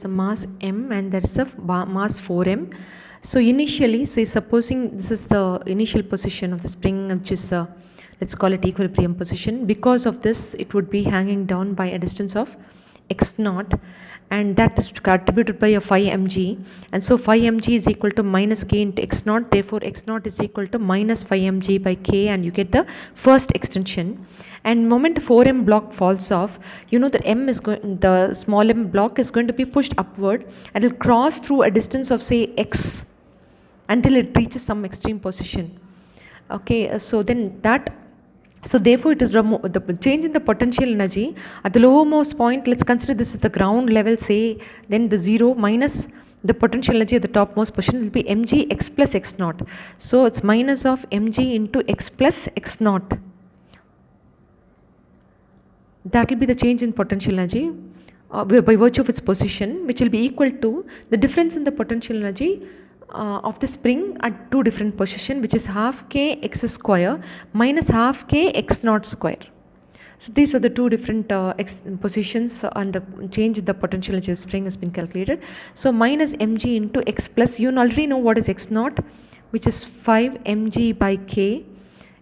a mass m and there is a mass 4m. So initially, say supposing this is the initial position of the spring, which is let's call it equilibrium position. Because of this, it would be hanging down by a distance of x naught, and that is attributed by a 5 mg, and so 5 mg is equal to minus k into x naught. Therefore x naught is equal to minus 5 mg by k, and you get the first extension. And moment 4m block falls off, you know that the small m block is going to be pushed upward and it will cross through a distance of say x until it reaches some extreme position. Okay, so then so therefore it is the change in the potential energy at the lowermost point. Let's consider this is the ground level, say, then the 0 minus the potential energy at the topmost position will be mg x plus x naught. So it's minus of mg into x plus x naught. That will be the change in potential energy by virtue of its position, which will be equal to the difference in the potential energy of the spring at two different positions, which is half k x square minus half k x naught square. So these are the two different positions, and the change in the potential energy of spring has been calculated. So minus mg into x plus, you already know what is x naught, which is 5 mg by k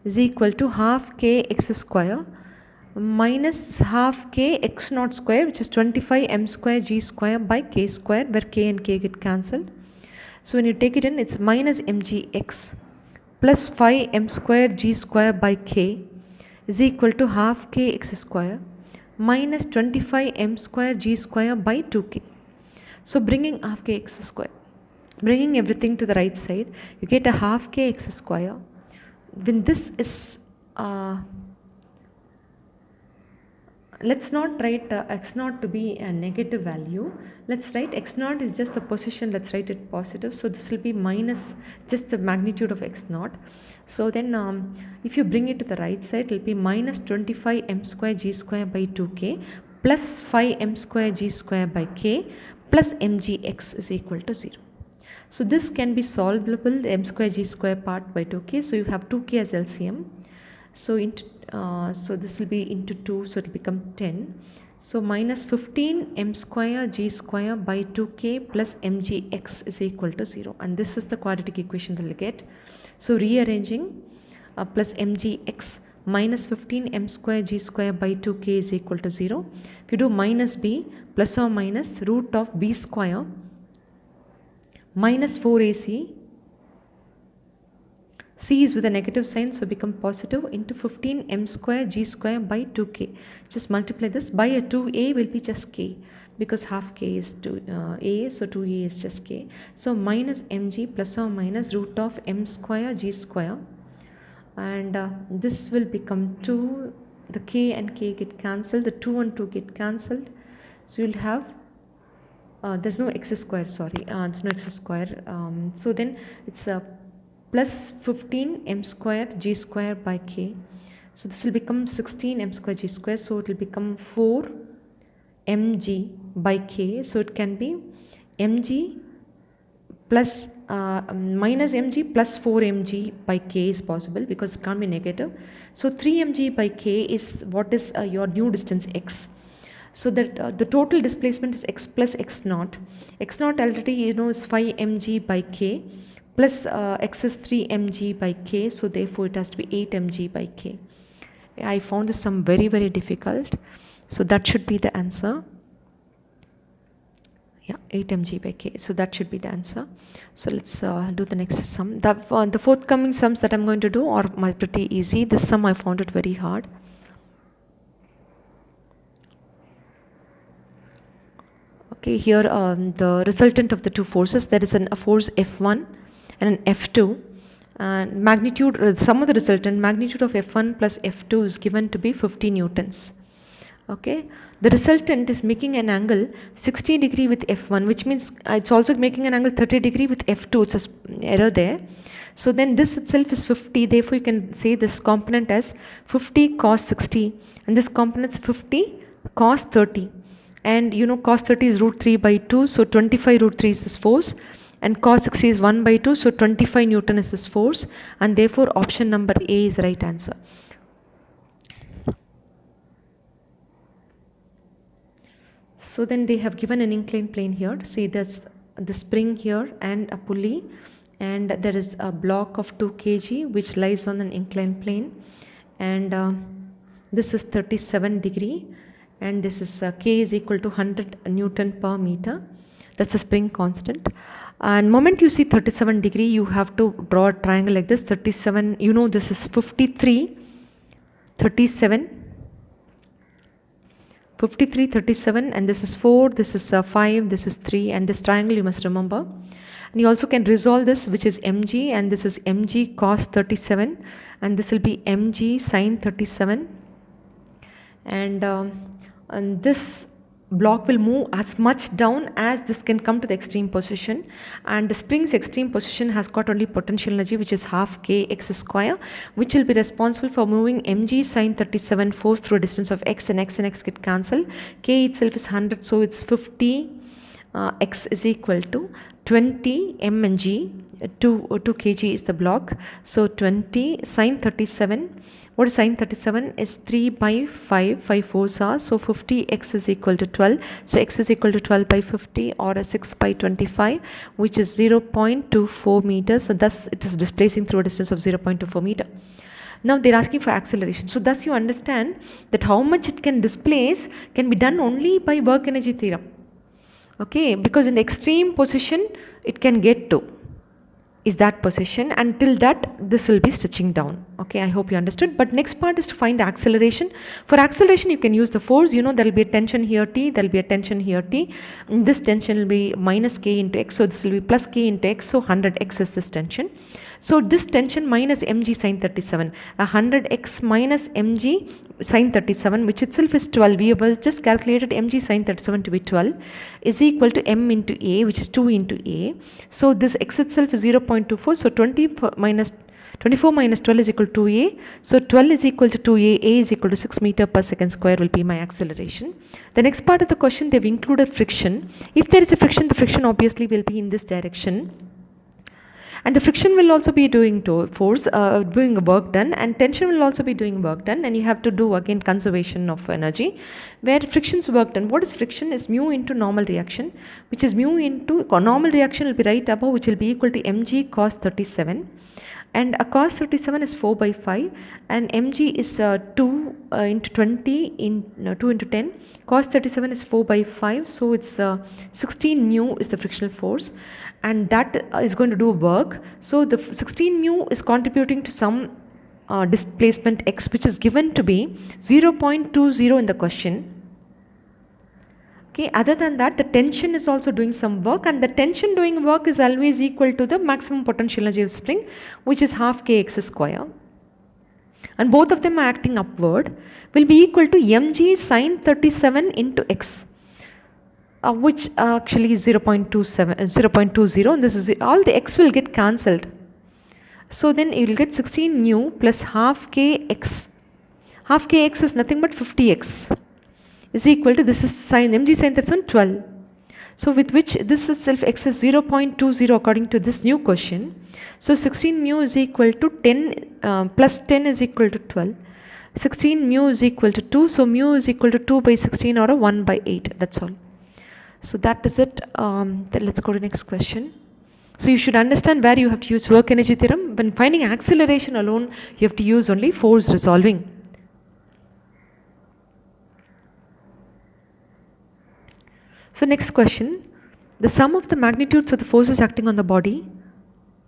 is equal to half k x square minus half k x naught square, which is 25 m square g square by k square, where k and k get cancelled. So when you take it in, it's minus mgx plus 5 m square g square by k is equal to half k x square minus 25 m square g square by 2k. So bringing half k x square, bringing everything to the right side, you get a half k x square. When this is let's not write x naught to be a negative value. Let's write x naught is just the position. Let's write it positive. So this will be minus just the magnitude of x naught. So then if you bring it to the right side, it will be minus 25 m square g square by 2k plus 5 m square g square by k plus mgx is equal to 0. So this can be solvable, the m square g square part by 2k. So you have 2k as LCM. So so this will be into 2, so it will become 10. So minus 15 m square g square by 2k plus mgx is equal to 0, and this is the quadratic equation that we'll get. So rearranging plus mgx minus 15 m square g square by 2k is equal to 0. If you do minus b plus or minus root of b square minus 4ac, c is with a negative sign, so become positive, into 15 m square g square by 2k. Just multiply this by a 2a will be just k, because half k is 2a, so 2a is just k. So minus mg plus or minus root of m square g square, and this will become 2. The k and k get cancelled, the 2 and 2 get cancelled. So you'll have there's no x square, sorry, there's no x square. So then it's plus 15 m square g square by k. So this will become 16 m square g square. So it will become 4 mg by k. So it can be mg plus minus mg plus 4 mg by k is possible, because it can't be negative. So 3 mg by k is what is your new distance x. So that the total displacement is x plus x naught. X naught already you know is 5 mg by k. Plus x is 3 mg by k, so therefore it has to be 8 mg by k. I found this sum very, very difficult, so that should be the answer. Yeah, 8 mg by k, so that should be the answer. So let's do the next sum. The forthcoming sums that I'm going to do are pretty easy. This sum I found it very hard. Okay, here the resultant of the two forces, there is a force F1 and an F2, and magnitude, sum of the resultant magnitude of F1 plus F2 is given to be 50 newtons. Okay, the resultant is making an angle 60 degree with F1, which means it's also making an angle 30 degree with F2. It's an error there. So then this itself is 50, therefore you can say this component as 50 cos 60, and this component is 50 cos 30. And you know cos 30 is root 3 by 2, so 25 root 3 is this force, and cos 60 is 1 by 2, so 25 Newton is this force, and therefore option number A is the right answer. So then they have given an inclined plane here. See, there's the spring here and a pulley, and there is a block of 2 kg which lies on an inclined plane, and this is 37 degree, and this is K is equal to 100 Newton per meter. That's the spring constant. And moment you see 37 degree, you have to draw a triangle like this. 37, you know, this is 53, 37, 53, 37, and this is 4, this is 5, this is 3, and this triangle you must remember. And you also can resolve this, which is mg, and this is mg cos 37, and this will be mg sin 37, and this block will move as much down as this can come to the extreme position, and the spring's extreme position has got only potential energy, which is half k x square, which will be responsible for moving mg sin 37 force through a distance of x, and x get cancelled. K itself is 100, so it's 50 x is equal to 20 mg, 2 kg is the block, so 20 sin 37. What is sin 37 is 3 by 5, 5 fours are, so 50 x is equal to 12, so x is equal to 12 by 50 or a 6 by 25, which is 0.24 meters, so thus it is displacing through a distance of 0.24 meter. Now they are asking for acceleration, so thus you understand that how much it can displace can be done only by work energy theorem, okay, because in the extreme position it can get to is that position, until that this will be stretching down. Okay, I hope you understood. But next part is to find the acceleration. For acceleration you can use the force. You know there will be a tension here T, there will be a tension here T. This tension will be minus K into X, so this will be plus K into X, so 100x is this tension. So this tension minus mg sin 37, 100x minus mg sin 37, which itself is 12, we have just calculated mg sin 37 to be 12, is equal to m into a, which is 2 into a. So this x itself is 0.24, so 24 minus 12 is equal to 2a, so 12 is equal to 2a, a is equal to 6 meter per second square will be my acceleration. The next part of the question, they've included friction. If there is a friction, the friction obviously will be in this direction, and the friction will also be doing force, doing work done, and tension will also be doing work done, and you have to do again conservation of energy, where friction's work done. What is friction? Is mu into normal reaction, which is mu into normal reaction will be right above, which will be equal to mg cos 37, and a cos 37 is 4 by 5, and mg is 2 into 20 in 2 into 10, cos 37 is 4 by 5, so it's 16 mu is the frictional force, and that is going to do work. So the 16 mu is contributing to some displacement x, which is given to be 0.20 in the question. Okay, other than that, the tension is also doing some work, and the tension doing work is always equal to the maximum potential energy of spring, which is half kx square, and both of them are acting upward, will be equal to mg sin 37 into x, which actually is 0.20, and this is all the x will get cancelled. So then you will get 16 nu plus half kx. Half kx is nothing but 50x is equal to, this is sin mg sin 37 12. So with which this itself x is 0.20 according to this new question. So 16 mu is equal to 10 plus 10 is equal to 12. 16 mu is equal to 2. So mu is equal to 2 by 16 or a 1 by 8. That's all. So that is it. Then let's go to the next question. So you should understand where you have to use work energy theorem. When finding acceleration alone, you have to use only force resolving. So next question, the sum of the magnitudes of the forces acting on the body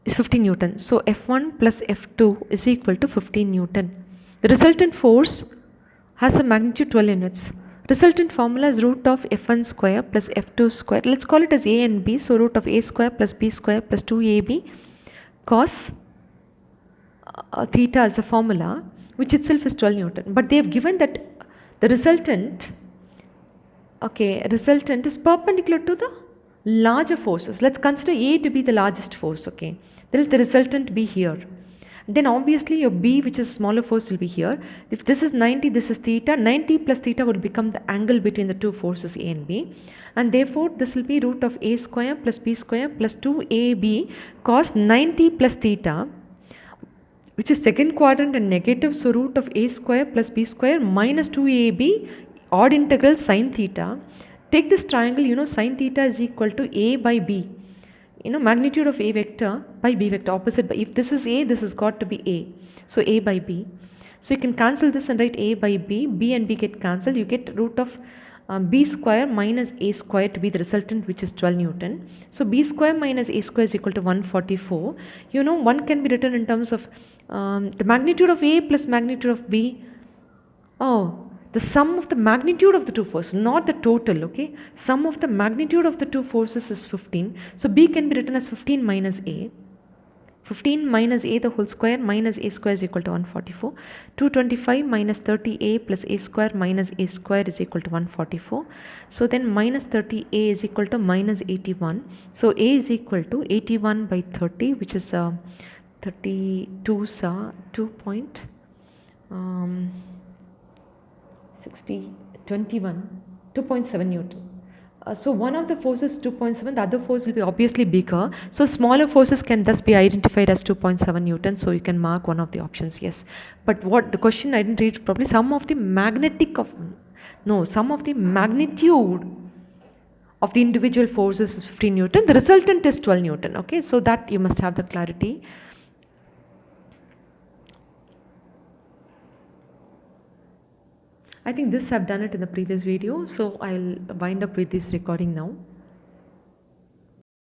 is 15 Newton. So F1 plus F2 is equal to 15 Newton. The resultant force has a magnitude 12 units. Resultant formula is root of F1 square plus F2 square. Let's call it as A and B. So root of A square plus B square plus 2AB cos theta is the formula, which itself is 12 Newton. But they have given that the resultant, resultant is perpendicular to the larger forces. Let's consider A to be the largest force, okay. Then let the resultant be here. Then obviously your B, which is smaller force, will be here. If this is 90, this is theta. 90 plus theta would become the angle between the two forces A and B. And therefore this will be root of A square plus B square plus 2AB cos 90 plus theta, which is second quadrant and negative. So root of A square plus B square minus 2AB odd integral sin theta Take this triangle, sine theta is equal to A by B. Magnitude of A vector by B vector, opposite by, if this is A, this has got to be A. So A by B. So you can cancel this and write A by B. B and B get cancelled. You get root of B square minus A square to be the resultant, which is 12 Newton. So B square minus A square is equal to 144. One can be written in terms of the magnitude of A plus magnitude of B. Oh, the sum of the magnitude of the two forces, not the total, okay? Sum of the magnitude of the two forces is 15. So B can be written as 15 minus A. 15 minus A the whole square minus A square is equal to 144. 225 minus 30A plus A square minus A square is equal to 144. So then minus 30A is equal to minus 81. So A is equal to 81 by 30, which is 32 2 point. 60, 21, 2.7 Newton. So one of the forces 2.7, the other force will be obviously bigger. So smaller forces can thus be identified as 2.7 Newton. So you can mark one of the options, yes. But what the question I didn't read properly, sum of the magnitude of the individual forces is 15 Newton. The resultant is 12 Newton. Okay, so that you must have the clarity. I think this I've done it in the previous video, so I'll wind up with this recording now.